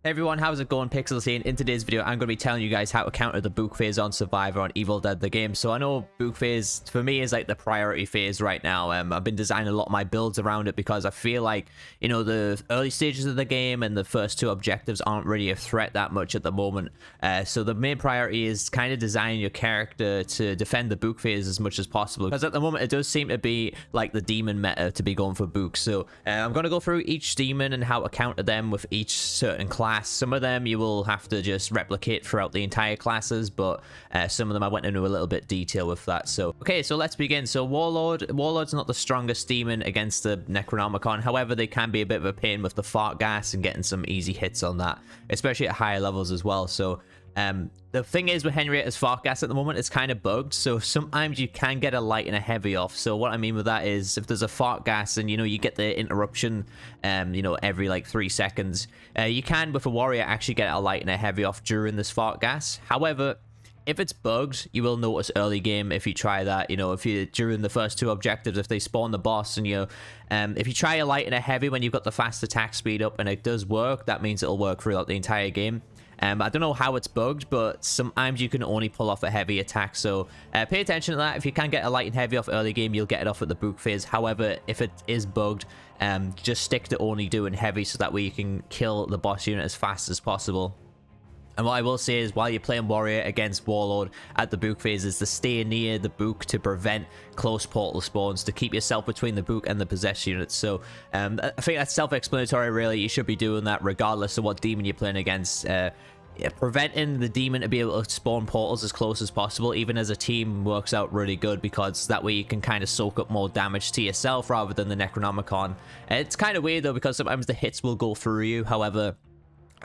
Hey everyone, how's it going? Pixels here. In today's video, I'm going to be telling you guys how to counter the Book phase on Survivor on Evil Dead the game. So I know Book phase, for me, is like the priority phase right now. I've been designing a lot of my builds around it because I feel like, you know, the early stages of the game and the first two objectives aren't really a threat that much at the moment. So the main priority is kind of designing your character to defend the Book phase as much as possible. Because at the moment, it does seem to be like the demon meta to be going for Book. So I'm going to go through each demon and how to counter them with each certain class. Some of them you will have to just replicate throughout the entire classes, but some of them I went into a little bit detail with that. So okay, so let's begin. So Warlord's not the strongest demon against the Necronomicon. However, they can be a bit of a pain with the fart gas and getting some easy hits on that, especially at higher levels as well. So the thing is with Henrietta's fart gas at the moment, it's kind of bugged, so sometimes you can get a light and a heavy off. So what I mean with that is if there's a fart gas and, you know, you get the interruption, you know, every like 3 seconds, you can with a warrior actually get a light and a heavy off during this fart gas. However, if it's bugged, you will notice early game if you try that. You know, if you during the first two objectives, if they spawn the boss and you if you try a light and a heavy when you've got the fast attack speed up and it does work, that means it'll work throughout the entire game. I don't know how it's bugged, but sometimes you can only pull off a heavy attack, so pay attention to that. If you can get a light and heavy off early game, you'll get it off at the Book phase. However, if it is bugged, just stick to only doing heavy so that way you can kill the boss unit as fast as possible. And what I will say is while you're playing Warrior against Warlord at the Book phase is to stay near the Book to prevent close portal spawns, to keep yourself between the Book and the possessed units. So I think that's self-explanatory really. You should be doing that regardless of what demon you're playing against. Preventing the demon to be able to spawn portals as close as possible, even as a team, works out really good because that way you can kind of soak up more damage to yourself rather than the Necronomicon. It's kind of weird though because sometimes the hits will go through you. However,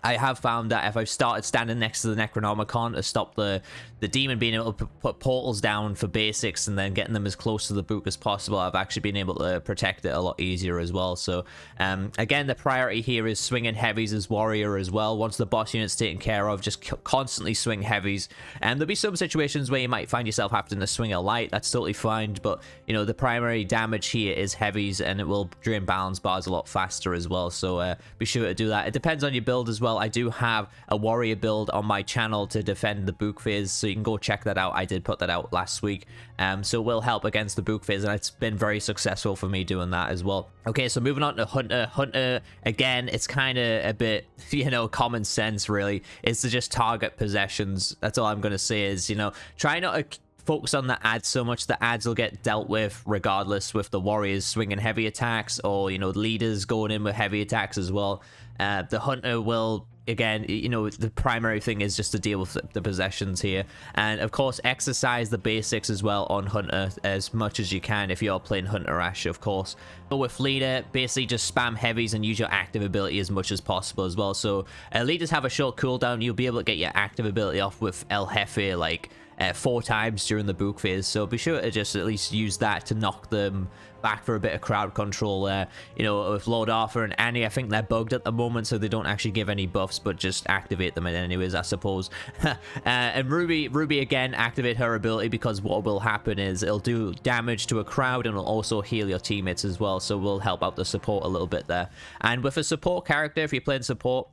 I have found that if I've started standing next to the Necronomicon to stop the demon being able to put portals down for basics and then getting them as close to the Book as possible, I've actually been able to protect it a lot easier as well. So again, the priority here is swinging heavies as Warrior as well. Once the boss unit's taken care of, just constantly swing heavies. And there'll be some situations where you might find yourself having to swing a light. That's totally fine, but you know, the primary damage here is heavies and it will drain balance bars a lot faster as well. So be sure to do that. It depends on your build as well. I do have a Warrior build on my channel to defend the Book phase, so you can go check that out. I did put that out last week, so it will help against the Book phase, and it's been very successful for me doing that as well. Okay, so moving on to Hunter again, it's kind of a bit, you know, common sense really, is to just target possessions. That's all I'm going to say is, you know, try not to focus on the ads so much. The ads will get dealt with regardless with the Warriors swinging heavy attacks, or, you know, leaders going in with heavy attacks as well. The Hunter will, again, you know, the primary thing is just to deal with the possessions here, and of course exercise the basics as well on Hunter as much as you can if you're playing Hunter Ash, of course. But with Leader, basically just spam heavies and use your active ability as much as possible as well. So leaders have a short cooldown. You'll be able to get your active ability off with El Jefe like 4 times during the Book phase, so be sure to just at least use that to knock them back for a bit of crowd control. You know, with Lord Arthur and Annie, I think they're bugged at the moment, so they don't actually give any buffs, but just activate them anyways, I suppose. And Ruby again, activate her ability, because what will happen is it'll do damage to a crowd and it'll also heal your teammates as well, so we'll help out the support a little bit there. And with a support character, if you're playing support,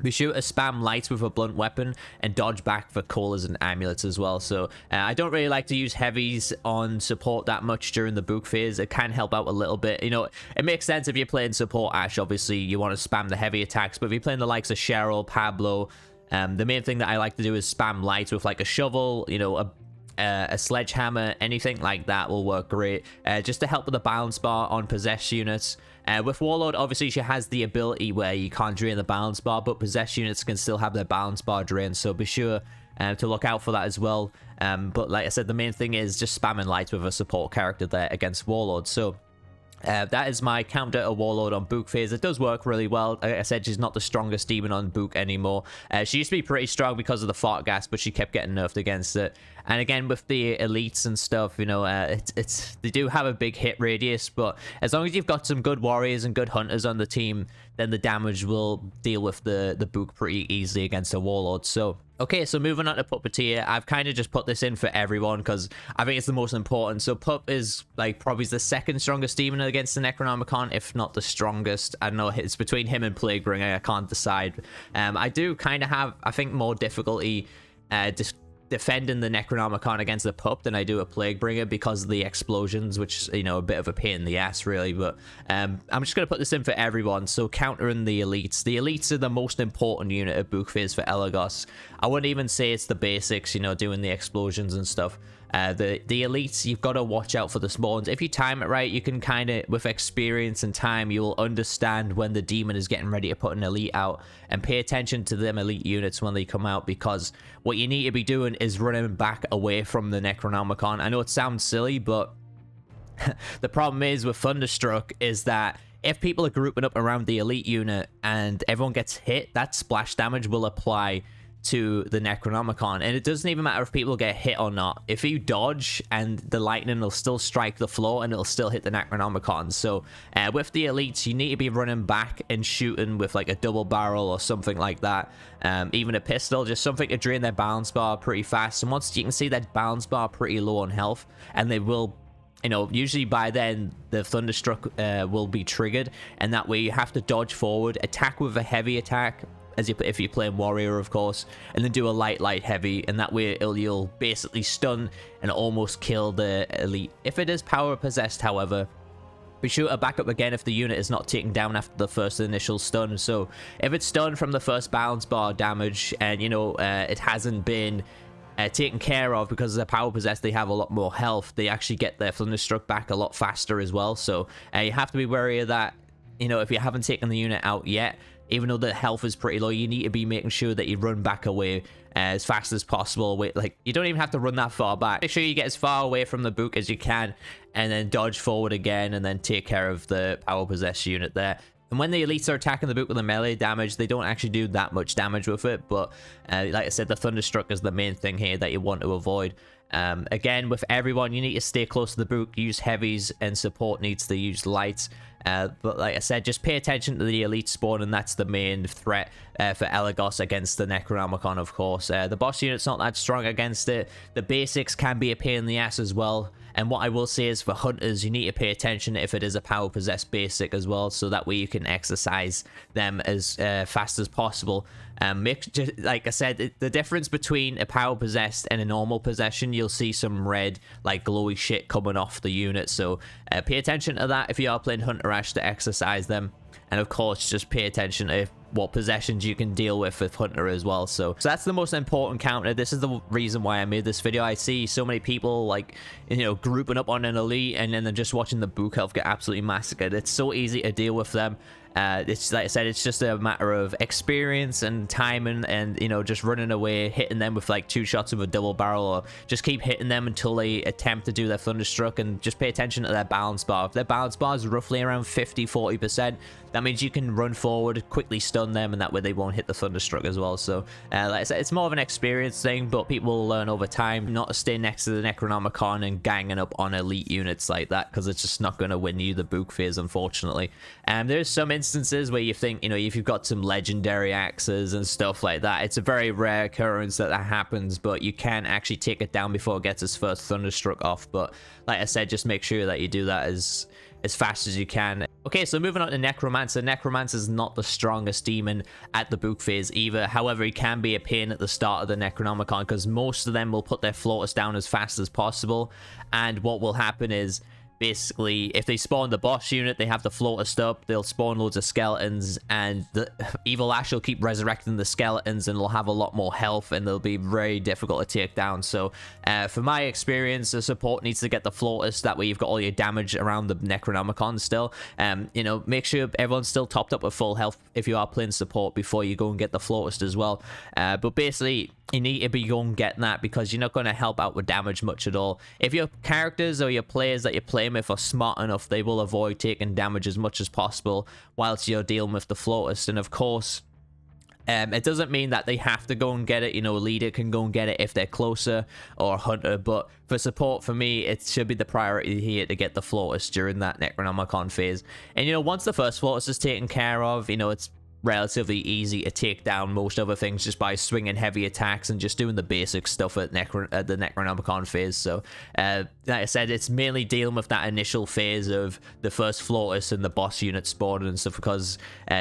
be sure to spam lights with a blunt weapon and dodge back for colas and amulets as well. So I don't really like to use heavies on support that much during the Book phase. It can help out a little bit. You know, it makes sense if you're playing support Ash, obviously you want to spam the heavy attacks, but if you're playing the likes of Cheryl, Pablo, the main thing that I like to do is spam lights with like a shovel, you know, a sledgehammer, anything like that will work great, just to help with the balance bar on possessed units. With Warlord, obviously she has the ability where you can't drain the balance bar, but possessed units can still have their balance bar drained, so be sure to look out for that as well. But like I said, the main thing is just spamming lights with a support character there against Warlord. So that is my counter to Warlord on Book phase. It does work really well. Like I said, she's not the strongest demon on Book anymore. She used to be pretty strong because of the fart gas, but she kept getting nerfed against it. And again, with the elites and stuff, you know, they do have a big hit radius, but as long as you've got some good warriors and good hunters on the team, then the damage will deal with the book pretty easily against a warlord. So okay, so moving on to Puppeteer, I've kind of just put this in for everyone because I think it's the most important. So Pup is like probably the second strongest demon against the Necronomicon, if not the strongest. I don't know, it's between him and Plaguebringer, I can't decide. I do kind of have, I think, more difficulty defending the Necronomicon against the Pup than I do a Plaguebringer because of the explosions, which, you know, a bit of a pain in the ass really. But I'm just going to put this in for everyone. So countering the elites. The elites are the most important unit of Book Phase for Elagos. I wouldn't even say it's the basics, you know, doing the explosions and stuff. The elites, you've got to watch out for the spawns. If you time it right, you can kind of, with experience and time, you'll understand when the demon is getting ready to put an elite out, and pay attention to them elite units when they come out, because what you need to be doing is running back away from the Necronomicon. I know it sounds silly, but the problem is with Thunderstruck is that if people are grouping up around the elite unit and everyone gets hit, that splash damage will apply to the Necronomicon, and it doesn't even matter if people get hit or not. If you dodge, and the lightning will still strike the floor and it'll still hit the Necronomicon. So with the elites, you need to be running back and shooting with like a double barrel or something like that, even a pistol, just something to drain their balance bar pretty fast. And once you can see that balance bar pretty low on health, and they will, you know, usually by then the Thunderstruck will be triggered, and that way you have to dodge forward, attack with a heavy attack, if you're playing warrior, of course, and then do a light heavy, and that way you'll basically stun and almost kill the elite. If it is power possessed, however, be sure to back up again if the unit is not taken down after the first initial stun. So if it's stunned from the first balance bar damage, and you know it hasn't been taken care of because they're power possessed, they have a lot more health, they actually get their Thunderstruck back a lot faster as well. So you have to be wary of that. You know, if you haven't taken the unit out yet, even though the health is pretty low, you need to be making sure that you run back away as fast as possible. Like, you don't even have to run that far back. Make sure you get as far away from the book as you can, and then dodge forward again, and then take care of the power possessed unit there. And when the elites are attacking the book with a melee damage, they don't actually do that much damage with it. But like I said, the Thunderstruck is the main thing here that you want to avoid. Again, with everyone, you need to stay close to the book, use heavies, and support needs to use lights. But like I said, just pay attention to the elite spawn, and that's the main threat for Elagos against the Necronomicon, of course. The boss unit's not that strong against it. The basics can be a pain in the ass as well. And what I will say is, for hunters, you need to pay attention if it is a power possessed basic as well, so that way you can exercise them as fast as possible. Like I said, the difference between a power possessed and a normal possession, you'll see some red, like glowy shit coming off the unit. So pay attention to that if you are playing Hunter Ash to exercise them. And of course, just pay attention to what possessions you can deal with Hunter as well. So that's the most important counter. This is the reason why I made this video. I see so many people, like, you know, grouping up on an elite, and then they're just watching the book health get absolutely massacred. It's so easy to deal with them. It's like I said, it's just a matter of experience and timing, and you know, just running away, hitting them with like 2 shots of a double barrel, or just keep hitting them until they attempt to do their Thunderstruck. And just pay attention to their balance bar. If their balance bar is roughly around 50-40%, that means you can run forward, quickly stun them, and that way they won't hit the Thunderstruck as well. So like I said, it's more of an experience thing, but people will learn over time not to stay next to the Necronomicon and ganging up on elite units like that, because it's just not going to win you the book phase, unfortunately. There's some instances where you think, you know, if you've got some legendary axes and stuff like that, it's a very rare occurrence that happens, but you can actually take it down before it gets its first Thunderstruck off. But like I said, just make sure that you do that as fast as you can. Okay, so moving on to Necromancer. Necromancer is not the strongest demon at the book phase either. However, he can be a pain at the start of the Necronomicon, because most of them will put their floaters down as fast as possible. And what will happen is, basically, if they spawn the boss unit, they have the floater up, they'll spawn loads of skeletons, and the Evil Ash will keep resurrecting the skeletons, and they'll have a lot more health, and they'll be very difficult to take down. So for my experience, the support needs to get the floaters, that way you've got all your damage around the Necronomicon still. You know, make sure everyone's still topped up with full health if you are playing support before you go and get the floaters as well. But basically, you need to be going getting that, because you're not going to help out with damage much at all. If your characters or your players that you're playing with are smart enough, they will avoid taking damage as much as possible whilst you're dealing with the floatist. And of course, It doesn't mean that they have to go and get it. You know, leader can go and get it if they're closer, or hunter. But for support, for me, it should be the priority here to get the Flawless during that Necronomicon phase. And, you know, once the first Flawless is taken care of, you know, it's relatively easy to take down most other things just by swinging heavy attacks and just doing the basic stuff at the Necronomicon phase. So like I said, it's mainly dealing with that initial phase of the first Flawless and the boss unit spawning and stuff, because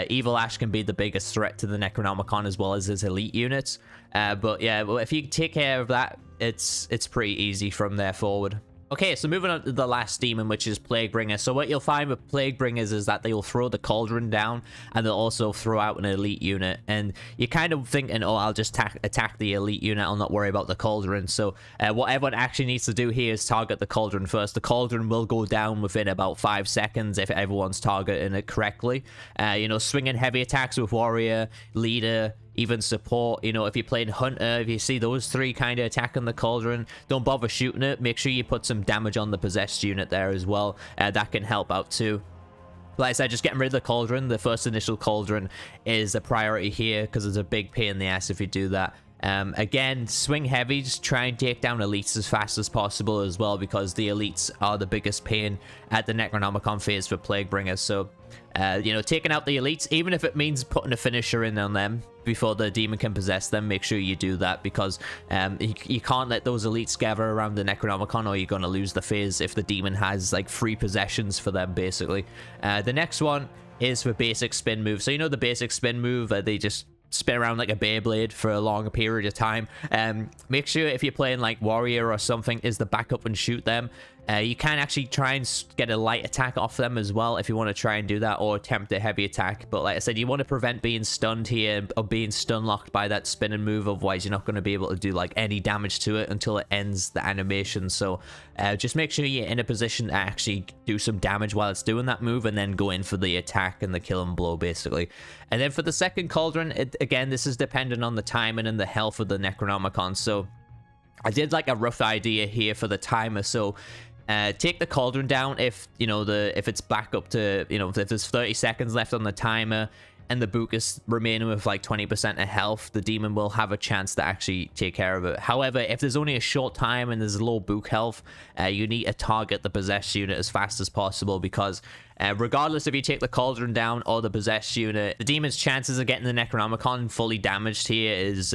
Evil Ash can be the biggest threat to the Necronomicon as well as his elite units. But yeah, well, if you take care of that, it's pretty easy from there forward. Okay, so moving on to the last demon, which is Plaguebringer. So what you'll find with Plaguebringers is that they will throw the Cauldron down, and they'll also throw out an elite unit. And you're kind of thinking, oh, I'll just attack the elite unit, I'll not worry about the Cauldron. So what everyone actually needs to do here is target the Cauldron first. The Cauldron will go down within about 5 seconds if everyone's targeting it correctly. You know, swinging heavy attacks with Warrior, Leader, even support. You know, if you're playing Hunter, if you see those three kind of attacking the Cauldron, don't bother shooting it. Make sure you put some damage on the possessed unit there as well. That can help out too. Like I said, just getting rid of the Cauldron, the first initial Cauldron, is a priority here, because it's a big pain in the ass if you do that. Again, swing heavy, just try and take down elites as fast as possible as well, because the elites are the biggest pain at the Necronomicon phase for Plaguebringers. So you know, taking out the elites, even if it means putting a finisher in on them before the demon can possess them, make sure you do that, because you can't let those elites gather around the Necronomicon, or you're going to lose the phase if the demon has like free possessions for them, basically. The next one is for basic spin move. So you know the basic spin move, they just spin around like a Beyblade for a long period of time. Make sure if you're playing like Warrior or something, is the back up and shoot them. You can actually try and get a light attack off them as well if you want to try and do that, or attempt a heavy attack. But like I said, you want to prevent being stunned here, or being stun locked by that spinning move. Otherwise, you're not going to be able to do like any damage to it until it ends the animation. So just make sure you're in a position to actually do some damage while it's doing that move, and then go in for the attack and the killing blow, basically. And then for the second Cauldron, again, this is dependent on the timing and the health of the Necronomicon. So I did like a rough idea here for the timer. So take the Cauldron down if, you know, if it's back up to, you know, if there's 30 seconds left on the timer and the Book is remaining with like 20% of health, the demon will have a chance to actually take care of it. However, if there's only a short time and there's low Book health, you need to target the possessed unit as fast as possible, because regardless if you take the Cauldron down or the possessed unit, the demon's chances of getting the Necronomicon fully damaged here is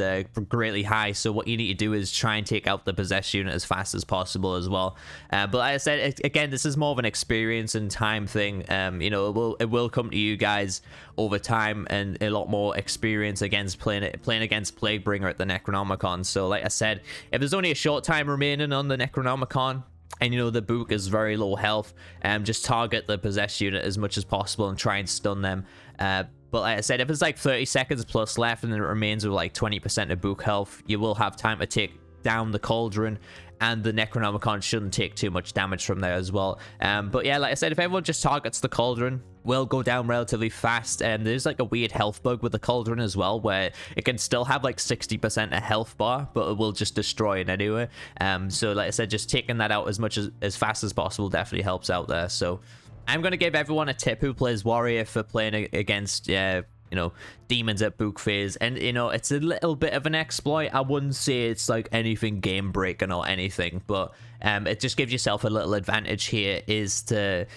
greatly high. So what you need to do is try and take out the possessed unit as fast as possible as well. But like I said, again, this is more of an experience and time thing. You know, it will come to you guys over time, and a lot more experience against playing against Plaguebringer at the Necronomicon. So like I said, if there's only a short time remaining on the Necronomicon, and you know the Book is very low health, just target the possessed unit as much as possible and try and stun them. But like I said, if it's like 30 seconds plus left and it remains with like 20% of Book health, you will have time to take down the Cauldron, and the Necronomicon shouldn't take too much damage from there as well. But yeah, like I said, if everyone just targets the Cauldron, will go down relatively fast. And there's like a weird health bug with the Cauldron as well, where it can still have like 60% a health bar, but it will just destroy it anyway. So like I said, just taking that out as fast as possible definitely helps out there. So I'm going to give everyone a tip who plays Warrior for playing against you know, demons at Book phase. And you know, it's a little bit of an exploit. I wouldn't say it's like anything game breaking or anything, but it just gives yourself a little advantage here, is to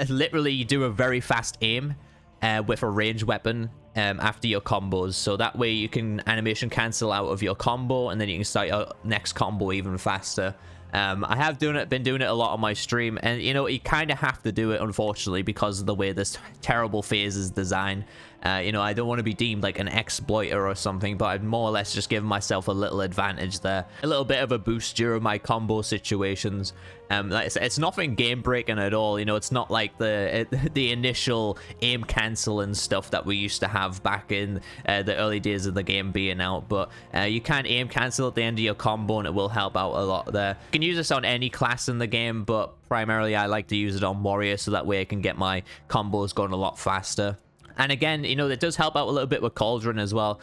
literally do a very fast aim with a ranged weapon after your combos. So that way you can animation cancel out of your combo, and then you can start your next combo even faster. I have been doing it a lot on my stream, and you know, you kind of have to do it, unfortunately, because of the way this terrible phase is designed. You know, I don't want to be deemed like an exploiter or something, but I've more or less just given myself a little advantage there, a little bit of a boost during my combo situations. Like I said, it's nothing game breaking at all. You know, it's not like the initial aim cancel and stuff that we used to have back in the early days of the game being out. But you can aim cancel at the end of your combo, and it will help out a lot there. You can use this on any class in the game, but primarily I like to use it on Warrior, so that way I can get my combos going a lot faster. And again, you know, it does help out a little bit with Cauldron as well.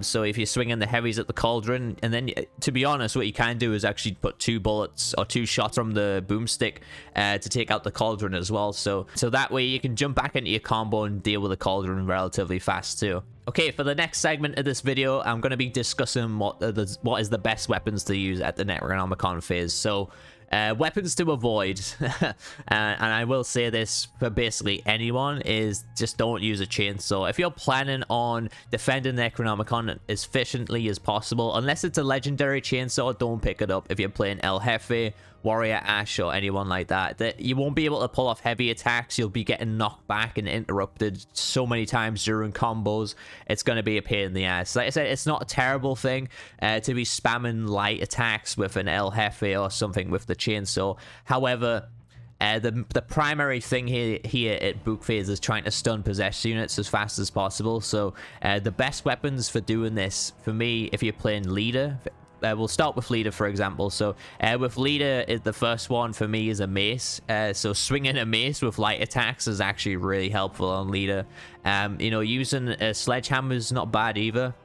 So if you're swinging the heavies at the Cauldron, and then, to be honest, what you can do is actually put 2 bullets or 2 shots from the boomstick to take out the Cauldron as well. So that way you can jump back into your combo and deal with the Cauldron relatively fast too. Okay, for the next segment of this video, I'm going to be discussing what is the best weapons to use at the Necronomicon phase. So, weapons to avoid, and I will say this for basically anyone, is just don't use a chainsaw. If you're planning on defending Necronomicon as efficiently as possible, unless it's a legendary chainsaw, don't pick it up. If you're playing El Jefe, Warrior Ash, or anyone like that, you won't be able to pull off heavy attacks. You'll be getting knocked back and interrupted so many times during combos. It's going to be a pain in the ass. Like I said, it's not a terrible thing to be spamming light attacks with an El Jefe or something with the chainsaw. However, the primary thing here at Book Phase is trying to stun possessed units as fast as possible. So the best weapons for doing this, for me, if you're playing Leader, we'll start with Leader, for example. So with Leader, the first one for me is a mace. So swinging a mace with light attacks is actually really helpful on Leader. You know, using a sledgehammer is not bad either.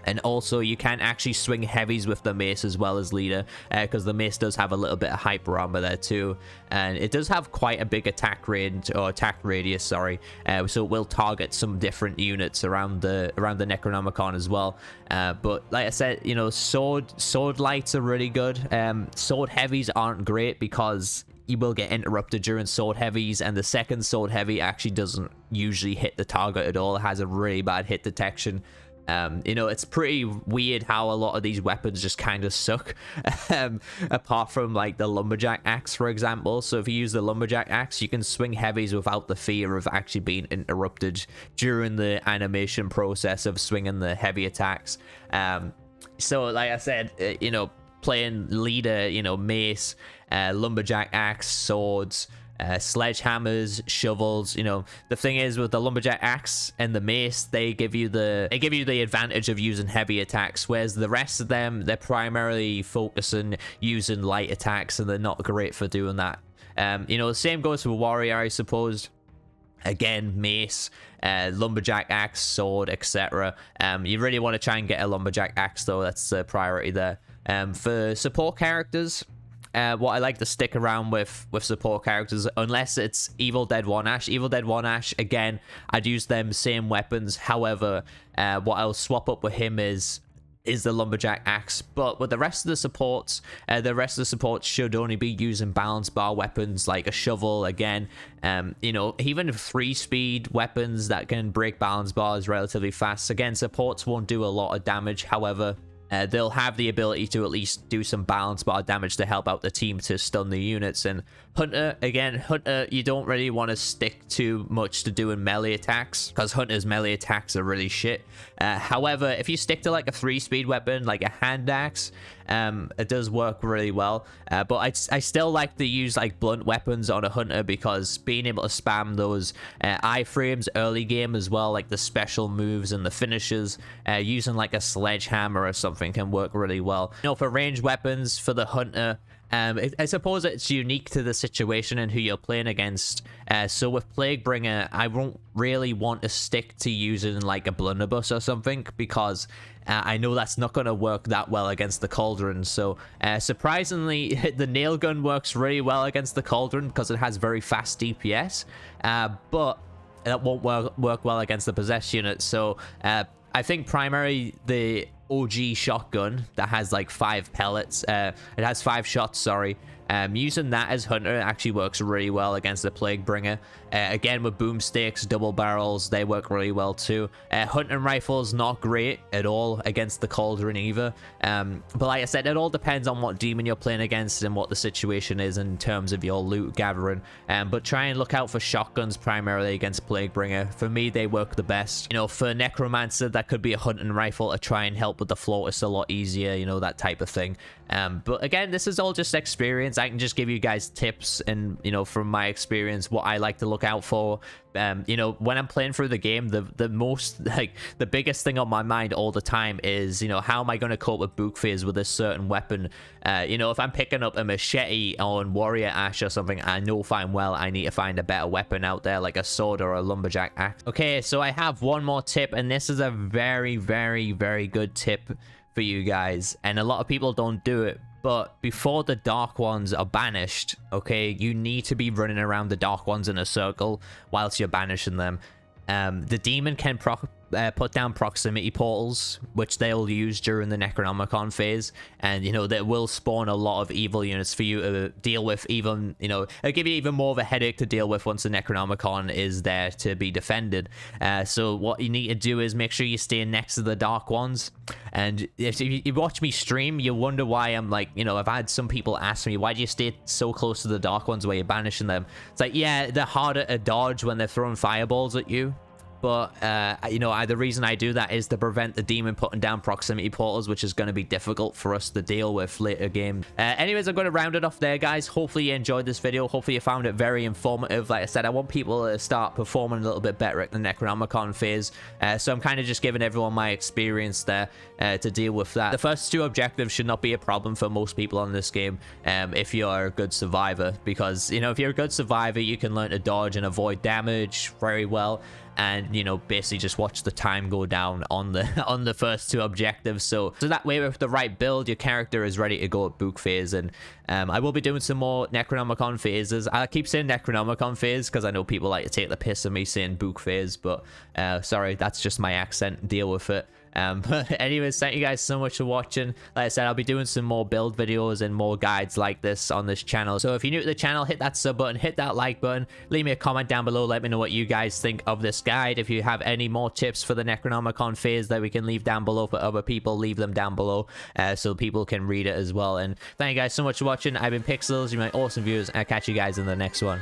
And also, you can actually swing heavies with the mace as well as Leader, because the mace does have a little bit of hyper armor there too, and it does have quite a big attack range, or attack radius, sorry. So it will target some different units around the Necronomicon as well. But like I said, you know, sword lights are really good. Sword heavies aren't great because you will get interrupted during sword heavies, and the second sword heavy actually doesn't usually hit the target at all. It has a really bad hit detection. You know, it's pretty weird how a lot of these weapons just kind of suck, apart from like the lumberjack axe, for example. So if you use the lumberjack axe, you can swing heavies without the fear of actually being interrupted during the animation process of swinging the heavy attacks. So like I said, you know, playing Leader, you know, mace, lumberjack axe, swords, sledgehammers, shovels. You know, the thing is with the lumberjack axe and the mace, they give you the advantage of using heavy attacks, whereas the rest of them, they're primarily focusing using light attacks, and they're not great for doing that. You know, the same goes for Warrior, I suppose. Again, mace, lumberjack axe, sword, etc. You really want to try and get a lumberjack axe though. That's the priority there. For support characters, what I like to stick around with support characters, unless it's Evil Dead 1 Ash. Evil Dead 1 Ash, again, I'd use them same weapons. However, what I'll swap up with him is the lumberjack axe. But with the rest of the supports should only be using balance bar weapons like a shovel. Again, you know, even 3-speed weapons that can break balance bars relatively fast. Again, supports won't do a lot of damage. However, they'll have the ability to at least do some balance bar damage to help out the team to stun the units. And Hunter, again, Hunter, you don't really want to stick too much to doing melee attacks, because Hunter's melee attacks are really shit. However, if you stick to like a 3-speed weapon, like a hand axe, it does work really well. But I still like to use like blunt weapons on a Hunter, because being able to spam those iframes early game as well, like the special moves and the finishes, using like a sledgehammer or something can work really well. You know, for ranged weapons for the Hunter, I suppose it's unique to the situation and who you're playing against. So with Plaguebringer, I won't really want to stick to using like a blunderbuss or something, because I know that's not going to work that well against the Cauldron. So surprisingly, the nail gun works really well against the Cauldron because it has very fast DPS, but that won't work well against the possessed unit. So I think primarily the OG shotgun that has like 5 pellets, it has 5 shots, sorry. Using that as Hunter actually works really well against the Plaguebringer. Again, with boomsticks, double barrels, they work really well too. Hunting rifles, not great at all against the Cauldron either. But like I said, it all depends on what demon you're playing against and what the situation is in terms of your loot gathering. But try and look out for shotguns primarily against Plaguebringer. For me, they work the best. You know, for Necromancer, that could be a hunting rifle to try and help help with the float a lot easier, you know, that type of thing. But again, this is all just experience. I can just give you guys tips and, you know, from my experience, what I like to look out for. You know, when I'm playing through the game, the most, like, the biggest thing on my mind all the time is, you know, how am I going to cope with Book Phase with a certain weapon? You know, if I'm picking up a machete on Warrior Ash or something, I know fine well I need to find a better weapon out there, like a sword or a lumberjack axe. Okay, so I have one more tip, and this is a very, very, very good tip for you guys, and a lot of people don't do it. But before the Dark Ones are banished, okay, you need to be running around the Dark Ones in a circle whilst you're banishing them. The demon can put down proximity portals, which they'll use during the Necronomicon phase, and, you know, that will spawn a lot of evil units for you to deal with. Even, you know, it'll give you even more of a headache to deal with once the Necronomicon is there to be defended. So what you need to do is make sure you stay next to the Dark Ones. And if you watch me stream, you'll wonder why I'm like, you know, I've had some people ask me, why do you stay so close to the Dark Ones where you're banishing them? It's like, yeah, they're harder to dodge when they're throwing fireballs at you. But, you know, the reason I do that is to prevent the demon putting down proximity portals, which is going to be difficult for us to deal with later game. Anyways, I'm going to round it off there, guys. Hopefully you enjoyed this video. Hopefully you found it very informative. Like I said, I want people to start performing a little bit better at the Necronomicon phase. So I'm kind of just giving everyone my experience there to deal with that. The first two objectives should not be a problem for most people on this game if you're a good survivor. Because, you know, if you're a good survivor, you can learn to dodge and avoid damage very well. And, you know, basically just watch the time go down on the first two objectives. So that way, with the right build, your character is ready to go at Book Phase. And I will be doing some more Necronomicon phases. I keep saying Necronomicon phase because I know people like to take the piss of me saying Book Phase, but sorry, that's just my accent. Deal with it. But anyways, thank you guys so much for watching. Like I said, I'll be doing some more build videos and more guides like this on this channel. So if you're new to the channel, hit that sub button, hit that like button, leave me a comment down below, let me know what you guys think of this guide. If you have any more tips for the Necronomicon phase that we can leave down below for other people, leave them down below so people can read it as well. And thank you guys so much for watching. I've been Pixels, you're my awesome viewers, and I'll catch you guys in the next one.